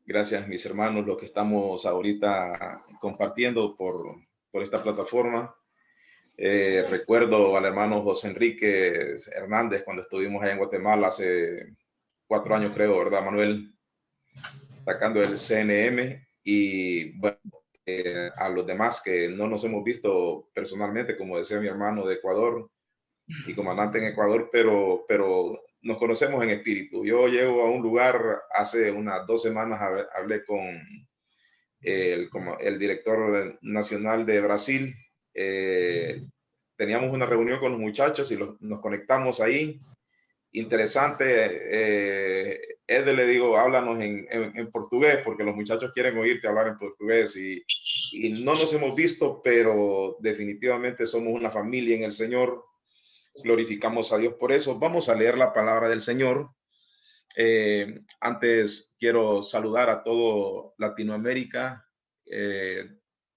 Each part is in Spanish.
Gracias, mis hermanos, los que estamos ahorita compartiendo por esta plataforma. Recuerdo al hermano José Enrique Hernández cuando estuvimos allá en Guatemala hace 4 años, creo, ¿verdad, Manuel? Sacando el CNM y bueno, a los demás que no nos hemos visto personalmente, como decía mi hermano de Ecuador, mi comandante en Ecuador, pero nos conocemos en espíritu. Yo llego a un lugar, hace unas 2 semanas hablé con como el director nacional de Brasil. Teníamos una reunión con los muchachos y nos conectamos ahí. Interesante. Ed, le digo, háblanos en portugués, porque los muchachos quieren oírte hablar en portugués y no nos hemos visto, pero definitivamente somos una familia en el Señor. Glorificamos a Dios por eso. Vamos a leer la palabra del Señor. Antes quiero saludar a todo Latinoamérica,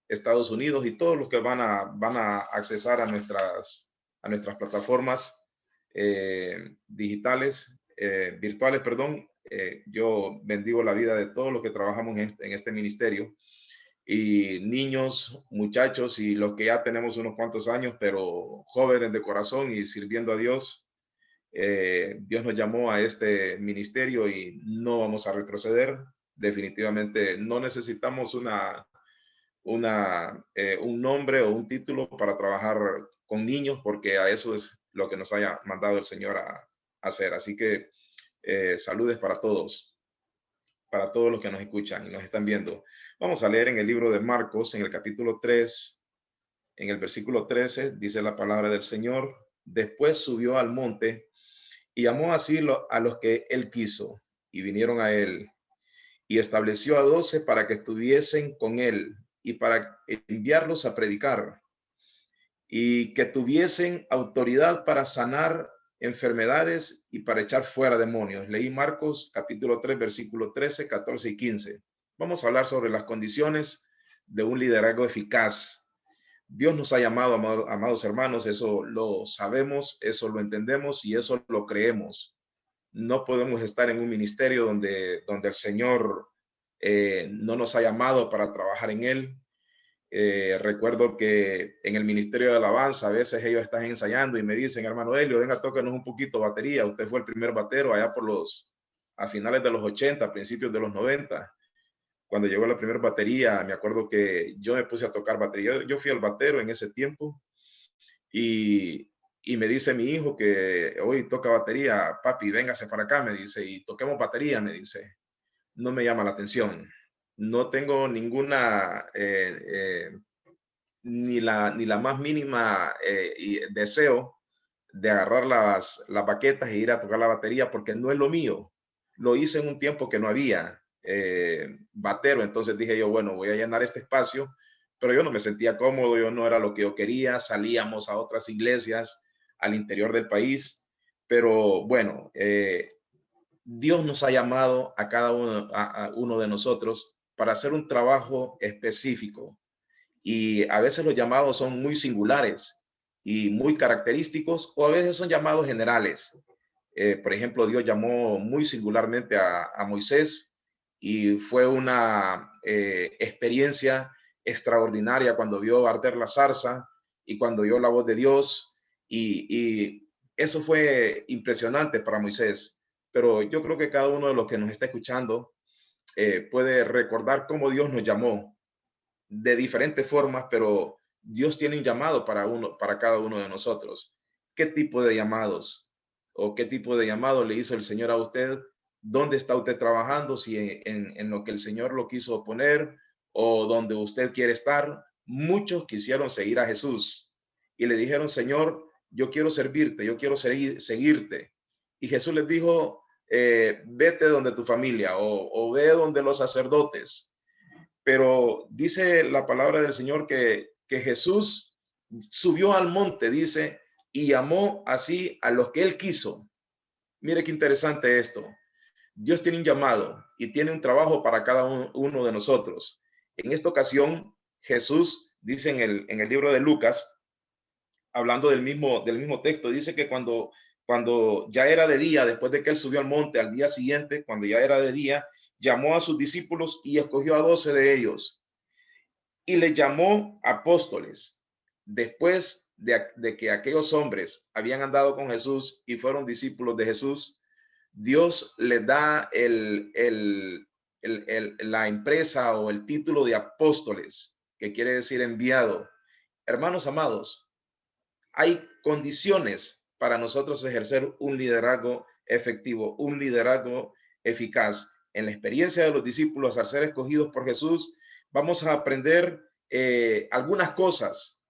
Estados Unidos y todos los que van a accesar a nuestras plataformas digitales, virtuales, perdón. Yo bendigo la vida de todos los que trabajamos en este ministerio, y niños, muchachos y los que ya tenemos unos cuantos años, pero jóvenes de corazón y sirviendo a Dios. Dios nos llamó a este ministerio y no vamos a retroceder. Definitivamente no necesitamos un nombre o un título para trabajar con niños, porque a eso es lo que nos haya mandado el Señor a hacer. Así que saludes para todos los que nos escuchan y nos están viendo. Vamos a leer en el libro de Marcos, en el capítulo 3, en el versículo 13, dice la palabra del Señor: después subió al monte y llamó así a los que él quiso, y vinieron a él, y estableció a 12 para que estuviesen con él y para enviarlos a predicar, y que tuviesen autoridad para sanar enfermedades y para echar fuera demonios. Leí Marcos capítulo 3, versículo 13, 14 y 15. Vamos a hablar sobre las condiciones de un liderazgo eficaz. Dios nos ha llamado, amados hermanos, eso lo sabemos, eso lo entendemos y eso lo creemos. No podemos estar en un ministerio donde el Señor no nos ha llamado para trabajar en él. Recuerdo que en el ministerio de alabanza a veces ellos están ensayando y me dicen: hermano Helio, venga, tóquenos un poquito batería. Usted fue el primer batero allá a finales de los 80, principios de los 90. Cuando llegó la primera batería, me acuerdo que yo me puse a tocar batería. Yo fui el batero en ese tiempo y me dice mi hijo que hoy toca batería: papi, véngase para acá, me dice, y toquemos batería, me dice. No me llama la atención. No tengo ninguna, ni la más mínima deseo de agarrar las baquetas e ir a tocar la batería, porque no es lo mío. Lo hice en un tiempo que no había batero, entonces dije yo, bueno, voy a llenar este espacio, pero yo no me sentía cómodo, yo no era lo que yo quería. Salíamos a otras iglesias al interior del país, pero bueno, Dios nos ha llamado a cada uno de nosotros para hacer un trabajo específico, y a veces los llamados son muy singulares y muy característicos, o a veces son llamados generales. Por ejemplo, Dios llamó muy singularmente a Moisés, y fue una experiencia extraordinaria cuando vio arder la zarza y cuando oyó la voz de Dios, y eso fue impresionante para Moisés. Pero yo creo que cada uno de los que nos está escuchando puede recordar cómo Dios nos llamó de diferentes formas, pero Dios tiene un llamado para cada uno de nosotros. ¿Qué tipo de llamados o qué tipo de llamado le hizo el Señor a usted? ¿Dónde está usted trabajando? Si en lo que el Señor lo quiso poner, o donde usted quiere estar. Muchos quisieron seguir a Jesús y le dijeron: Señor, yo quiero servirte, yo quiero seguirte. Y Jesús les dijo: vete donde tu familia, o ve donde los sacerdotes. Pero dice la palabra del Señor que Jesús subió al monte, dice, y llamó así a los que él quiso. Mire qué interesante esto. Dios tiene un llamado y tiene un trabajo para cada uno de nosotros. En esta ocasión, Jesús dice en el libro de Lucas, hablando del mismo texto, dice que cuando ya era de día, después de que él subió al monte, al día siguiente, cuando ya era de día, llamó a sus discípulos y escogió a 12 de ellos y les llamó apóstoles. Después de que aquellos hombres habían andado con Jesús y fueron discípulos de Jesús, Dios les da la empresa o el título de apóstoles, que quiere decir enviado. Hermanos amados, hay condiciones para nosotros ejercer un liderazgo efectivo, un liderazgo eficaz. En la experiencia de los discípulos al ser escogidos por Jesús, vamos a aprender algunas cosas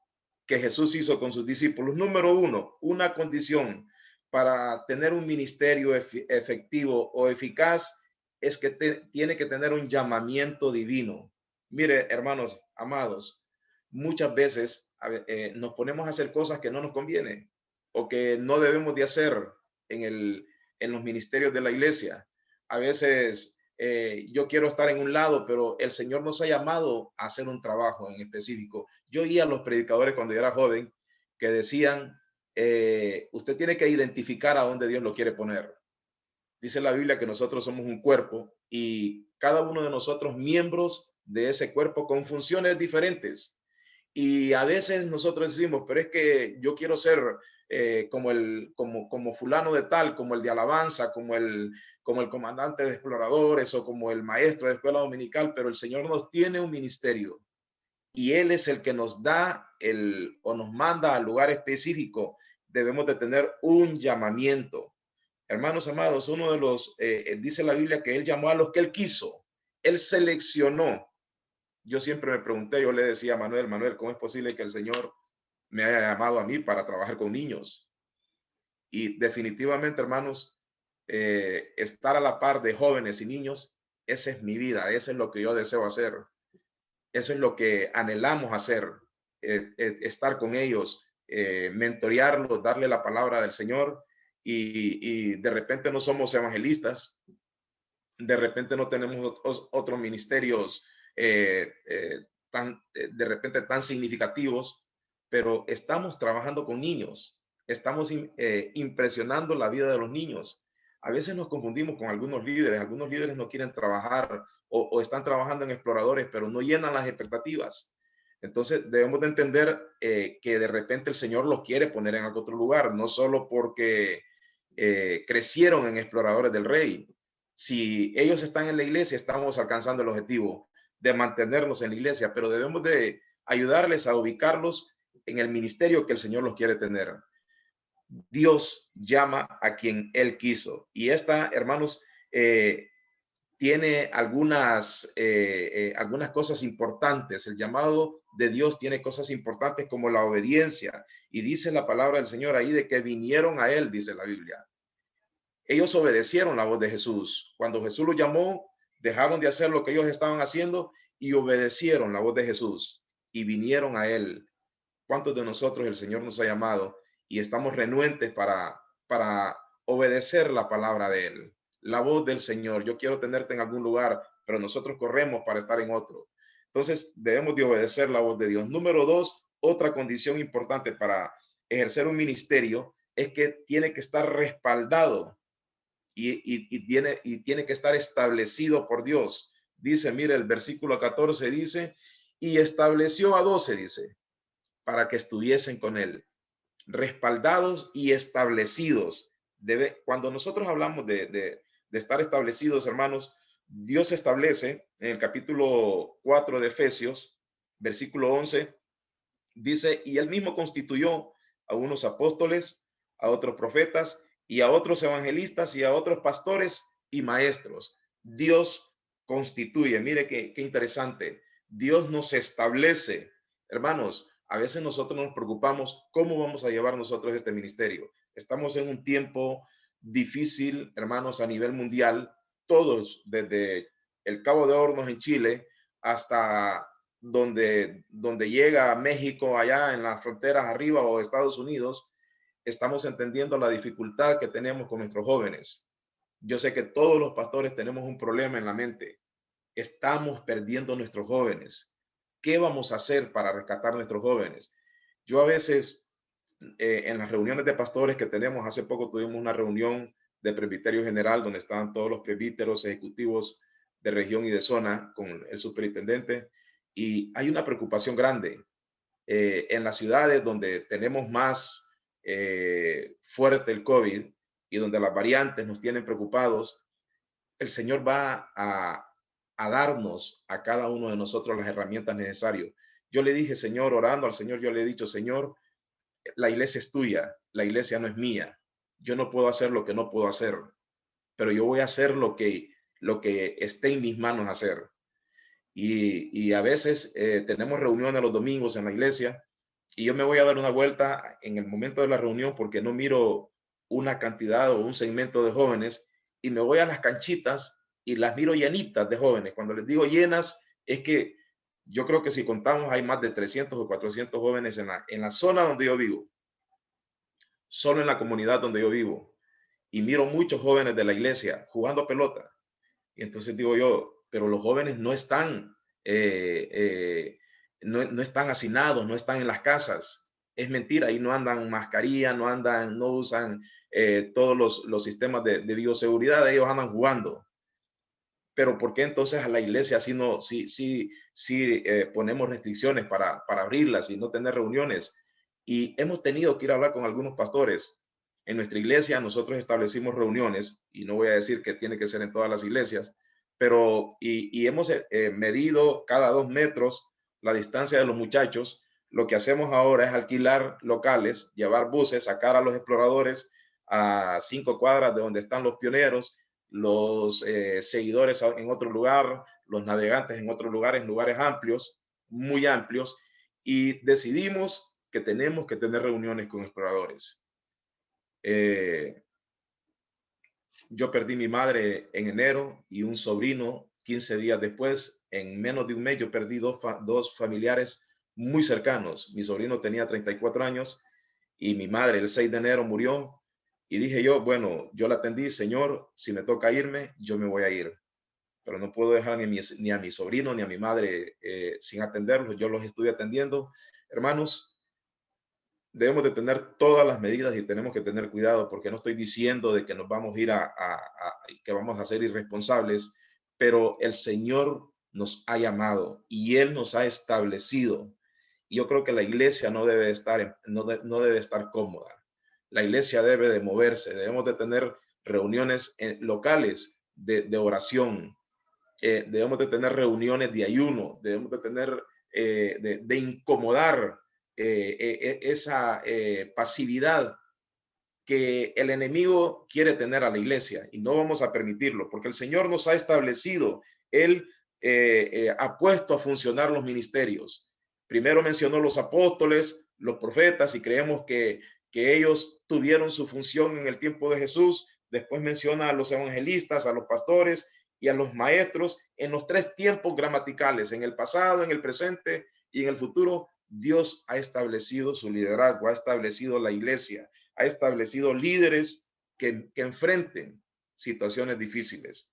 que Jesús hizo con sus discípulos. Número uno, una condición para tener un ministerio efectivo o eficaz es que tiene que tener un llamamiento divino. Mire, hermanos amados, muchas veces nos ponemos a hacer cosas que no nos conviene o que no debemos de hacer en los ministerios de la iglesia. A veces yo quiero estar en un lado, pero el Señor nos ha llamado a hacer un trabajo en específico. Yo oía a los predicadores cuando yo era joven que decían, usted tiene que identificar a dónde Dios lo quiere poner. Dice la Biblia que nosotros somos un cuerpo y cada uno de nosotros miembros de ese cuerpo con funciones diferentes. Y a veces nosotros decimos, pero es que yo quiero ser como fulano de tal, como el de alabanza, como el comandante de exploradores o como el maestro de escuela dominical, pero el Señor nos tiene un ministerio y Él es el que nos da o nos manda al lugar específico. Debemos de tener un llamamiento. Hermanos amados, uno de los, dice la Biblia que Él llamó a los que Él quiso. Él seleccionó. Yo siempre me pregunté, yo le decía a Manuel, ¿cómo es posible que el Señor me haya llamado a mí para trabajar con niños? Y definitivamente, hermanos, estar a la par de jóvenes y niños, esa es mi vida, eso es lo que yo deseo hacer. Eso es lo que anhelamos hacer, estar con ellos, mentorearlos, darle la palabra del Señor y de repente no somos evangelistas, de repente no tenemos otros ministerios de repente tan significativos, pero estamos trabajando con niños, estamos impresionando la vida de los niños. A veces nos confundimos con algunos líderes no quieren trabajar o están trabajando en exploradores, pero no llenan las expectativas. Entonces debemos de entender que de repente el Señor los quiere poner en otro lugar, no solo porque crecieron en exploradores del Rey. Si ellos están en la iglesia, estamos alcanzando el objetivo de mantenernos en la iglesia, pero debemos de ayudarles a ubicarlos en el ministerio que el Señor los quiere tener. Dios llama a quien Él quiso. Y esta, hermanos, tiene algunas cosas importantes. El llamado de Dios tiene cosas importantes como la obediencia. Y dice la palabra del Señor ahí de que vinieron a Él, dice la Biblia. Ellos obedecieron la voz de Jesús. Cuando Jesús los llamó, dejaron de hacer lo que ellos estaban haciendo y obedecieron la voz de Jesús y vinieron a Él. ¿Cuántos de nosotros el Señor nos ha llamado y estamos renuentes para obedecer la palabra de Él? La voz del Señor. Yo quiero tenerte en algún lugar, pero nosotros corremos para estar en otro. Entonces debemos de obedecer la voz de Dios. Número dos, otra condición importante para ejercer un ministerio es que tiene que estar respaldado y tiene que estar establecido por Dios. Dice, mire, el versículo 14 dice, y estableció a 12, dice, para que estuviesen con él, respaldados y establecidos. Cuando nosotros hablamos de estar establecidos, hermanos, Dios establece en el capítulo 4 de Efesios, versículo 11, dice, y él mismo constituyó a unos apóstoles, a otros profetas y a otros evangelistas y a otros pastores y maestros. Dios constituye, mire qué interesante, Dios nos establece. Hermanos, a veces nosotros nos preocupamos cómo vamos a llevar nosotros este ministerio. Estamos en un tiempo difícil, hermanos, a nivel mundial, todos, desde el Cabo de Hornos en Chile hasta donde llega a México, allá en las fronteras arriba o Estados Unidos, estamos entendiendo la dificultad que tenemos con nuestros jóvenes. Yo sé que todos los pastores tenemos un problema en la mente. Estamos perdiendo nuestros jóvenes. ¿Qué vamos a hacer para rescatar nuestros jóvenes? Yo a veces, en las reuniones de pastores que tenemos, hace poco tuvimos una reunión de presbiterio general donde estaban todos los presbíteros ejecutivos de región y de zona con el superintendente, y hay una preocupación grande en las ciudades donde tenemos más fuerte el COVID y donde las variantes nos tienen preocupados. El Señor va a darnos a cada uno de nosotros las herramientas necesarias. Yo le dije, Señor, orando al Señor, yo le he dicho, Señor, la iglesia es tuya, la iglesia no es mía. Yo no puedo hacer lo que no puedo hacer, pero yo voy a hacer lo que esté en mis manos hacer. Y a veces tenemos reuniones los domingos en la iglesia y yo me voy a dar una vuelta en el momento de la reunión porque no miro una cantidad o un segmento de jóvenes y me voy a las canchitas y las miro llenitas de jóvenes. Cuando les digo llenas, es que yo creo que si contamos hay más de 300 o 400 jóvenes en la zona donde yo vivo, solo en la comunidad donde yo vivo. Y miro muchos jóvenes de la iglesia jugando pelota. Y entonces digo yo, pero los jóvenes no están, no están hacinados, no están en las casas. Es mentira, ahí no andan mascarilla, no usan todos los sistemas de bioseguridad, ellos andan jugando. Pero ¿por qué entonces a la iglesia sí ponemos restricciones para abrirlas y no tener reuniones? Y hemos tenido que ir a hablar con algunos pastores. En nuestra iglesia nosotros establecimos reuniones, y no voy a decir que tiene que ser en todas las iglesias, pero y hemos medido cada 2 metros la distancia de los muchachos. Lo que hacemos ahora es alquilar locales, llevar buses, sacar a los exploradores a 5 cuadras de donde están los pioneros, los seguidores en otro lugar, los navegantes en otro lugar, en lugares amplios, muy amplios, y decidimos que tenemos que tener reuniones con exploradores. Yo perdí mi madre en enero y un sobrino 15 días después. En menos de un mes yo perdí dos familiares muy cercanos. Mi sobrino tenía 34 años y mi madre el 6 de enero murió. Y dije yo, bueno, yo la atendí, Señor, si me toca irme, yo me voy a ir. Pero no puedo dejar ni a mi sobrino ni a mi madre sin atenderlos. Yo los estoy atendiendo. Hermanos, debemos de tener todas las medidas y tenemos que tener cuidado, porque no estoy diciendo de que nos vamos a ir que vamos a ser irresponsables, pero el Señor nos ha llamado y Él nos ha establecido. Y yo creo que la iglesia no debe estar, no debe estar cómoda. La iglesia debe de moverse, debemos de tener reuniones locales de oración, debemos de tener reuniones de ayuno, debemos de tener, de incomodar esa pasividad que el enemigo quiere tener a la iglesia, y no vamos a permitirlo porque el Señor nos ha establecido. Él ha puesto a funcionar los ministerios. Primero mencionó los apóstoles, los profetas, y creemos que ellos tuvieron su función en el tiempo de Jesús. Después menciona a los evangelistas, a los pastores y a los maestros en los 3 tiempos gramaticales, en el pasado, en el presente y en el futuro. Dios ha establecido su liderazgo, ha establecido la iglesia, ha establecido líderes que enfrenten situaciones difíciles.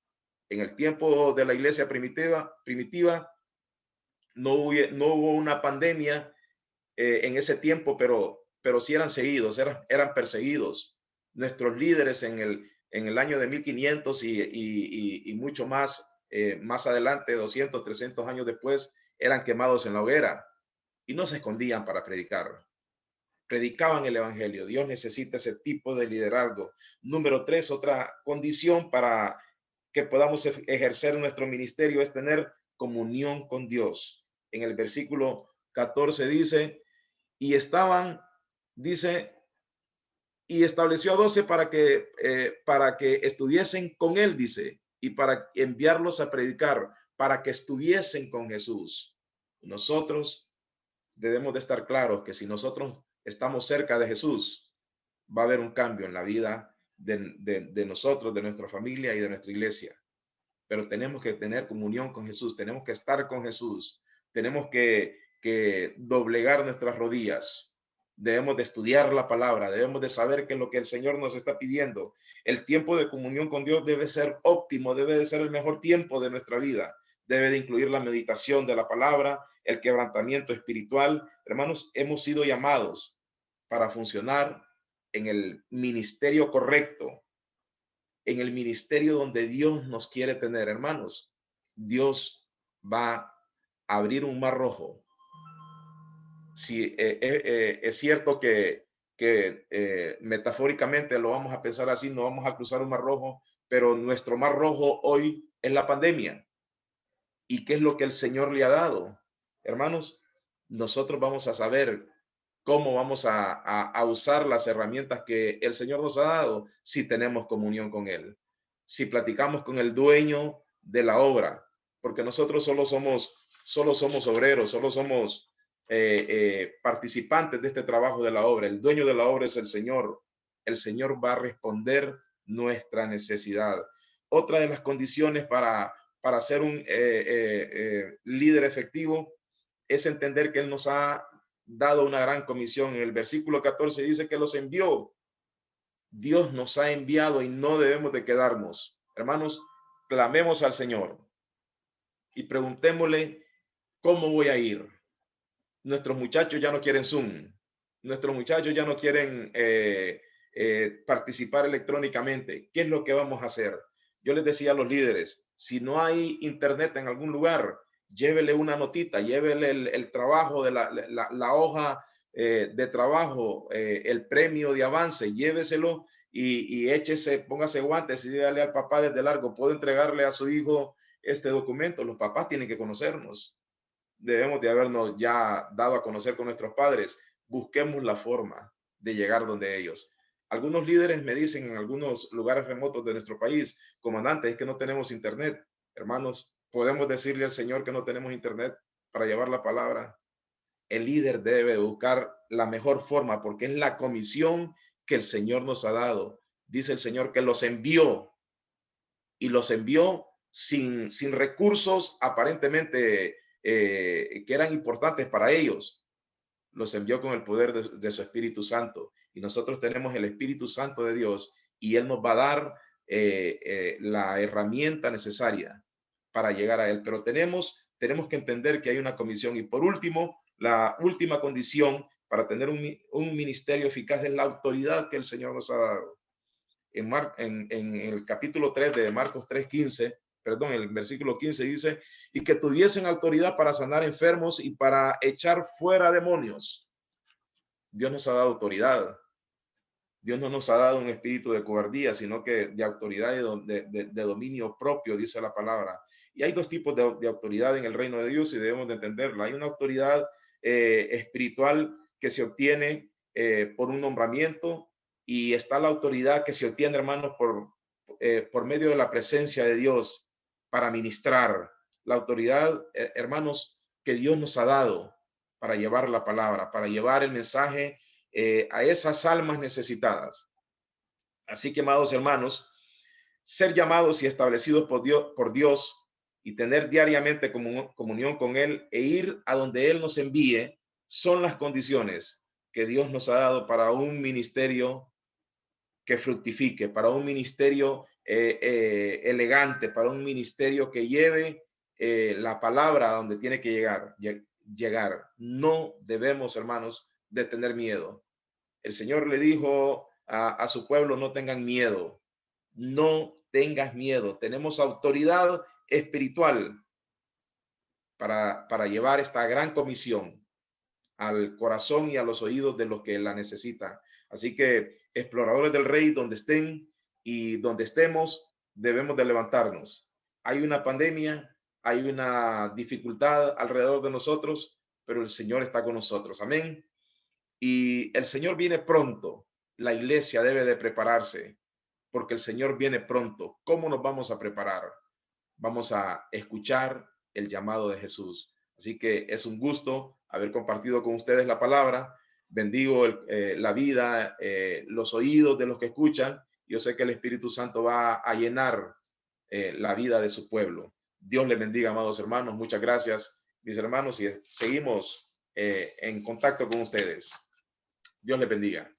En el tiempo de la iglesia primitiva no hubo una pandemia en ese tiempo, pero sí eran seguidos, eran perseguidos. Nuestros líderes en el año de 1500 y mucho más adelante, 200, 300 años después, eran quemados en la hoguera y no se escondían para predicar. Predicaban el evangelio. Dios necesita ese tipo de liderazgo. Número 3, otra condición para que podamos ejercer nuestro ministerio es tener comunión con Dios. En el versículo 14 dice, y estableció a 12 para que estuviesen con él, dice, y para enviarlos a predicar, para que estuviesen con Jesús. Nosotros debemos de estar claros que si nosotros estamos cerca de Jesús, va a haber un cambio en la vida de nosotros, de nuestra familia y de nuestra iglesia. Pero tenemos que tener comunión con Jesús, tenemos que estar con Jesús, tenemos que doblegar nuestras rodillas. Debemos de estudiar la palabra, debemos de saber qué es lo que el Señor nos está pidiendo. El tiempo de comunión con Dios debe ser óptimo, debe de ser el mejor tiempo de nuestra vida. Debe de incluir la meditación de la palabra, el quebrantamiento espiritual. Hermanos, hemos sido llamados para funcionar en el ministerio correcto, en el ministerio donde Dios nos quiere tener, hermanos. Dios va a abrir un mar rojo. Sí, es cierto que metafóricamente lo vamos a pensar así, no vamos a cruzar un mar rojo, pero nuestro mar rojo hoy es la pandemia. ¿Y qué es lo que el Señor le ha dado? Hermanos, nosotros vamos a saber cómo vamos a usar las herramientas que el Señor nos ha dado si tenemos comunión con Él, si platicamos con el dueño de la obra, porque nosotros solo somos obreros, solo somos participantes de este trabajo de la obra. El dueño de la obra es el Señor. El Señor va a responder nuestra necesidad. Otra de las condiciones para ser un líder efectivo es entender que Él nos ha dado una gran comisión. En el versículo 14 dice que los envió. Dios nos ha enviado y no debemos de quedarnos. Hermanos, clamemos al Señor y preguntémosle cómo voy a ir. Nuestros muchachos ya no quieren Zoom. Nuestros muchachos ya no quieren participar electrónicamente. ¿Qué es lo que vamos a hacer? Yo les decía a los líderes, si no hay internet en algún lugar, llévele una notita, llévele el trabajo de la hoja de trabajo, el premio de avance, lléveselo y échese, póngase guantes y dígale al papá desde largo, puedo entregarle a su hijo este documento. Los papás tienen que conocernos. Debemos de habernos ya dado a conocer con nuestros padres. Busquemos la forma de llegar donde ellos. Algunos líderes me dicen en algunos lugares remotos de nuestro país, comandante, es que no tenemos internet. Hermanos, podemos decirle al Señor que no tenemos internet para llevar la palabra. El líder debe buscar la mejor forma porque es la comisión que el Señor nos ha dado. Dice el Señor que los envió y los envió sin recursos aparentemente que eran importantes para ellos. Los envió con el poder de su Espíritu Santo. Y nosotros tenemos el Espíritu Santo de Dios y Él nos va a dar la herramienta necesaria para llegar a Él. Pero tenemos que entender que hay una comisión. Y por último, la última condición para tener un ministerio eficaz es la autoridad que el Señor nos ha dado. En el capítulo 3 de Marcos 3:15, perdón, el versículo 15 dice, y que tuviesen autoridad para sanar enfermos y para echar fuera demonios. Dios nos ha dado autoridad. Dios no nos ha dado un espíritu de cobardía, sino que de autoridad y de dominio propio, dice la palabra. Y hay dos tipos de autoridad en el reino de Dios y debemos de entenderla. Hay una autoridad espiritual que se obtiene por un nombramiento y está la autoridad que se obtiene, hermanos, por medio de la presencia de Dios para ministrar. La autoridad, hermanos, que Dios nos ha dado para llevar la palabra, para llevar el mensaje a esas almas necesitadas. Así que, amados hermanos, ser llamados y establecidos por Dios y tener diariamente comunión con Él e ir a donde Él nos envíe son las condiciones que Dios nos ha dado para un ministerio que fructifique, para un ministerio elegante, para un ministerio que lleve la palabra a donde tiene que llegar. No debemos, hermanos, de tener miedo. El Señor le dijo a su pueblo, no tengan miedo, no tengas miedo. Tenemos autoridad espiritual para llevar esta gran comisión al corazón y a los oídos de los que la necesitan. Así que, exploradores del Rey, donde estén y donde estemos, debemos de levantarnos. Hay una pandemia, hay una dificultad alrededor de nosotros, pero el Señor está con nosotros. Amén. Y el Señor viene pronto. La iglesia debe de prepararse porque el Señor viene pronto. ¿Cómo nos vamos a preparar? Vamos a escuchar el llamado de Jesús. Así que es un gusto haber compartido con ustedes la palabra. Bendigo la vida, los oídos de los que escuchan. Yo sé que el Espíritu Santo va a llenar la vida de su pueblo. Dios les bendiga, amados hermanos. Muchas gracias, mis hermanos, y seguimos en contacto con ustedes. Dios les bendiga.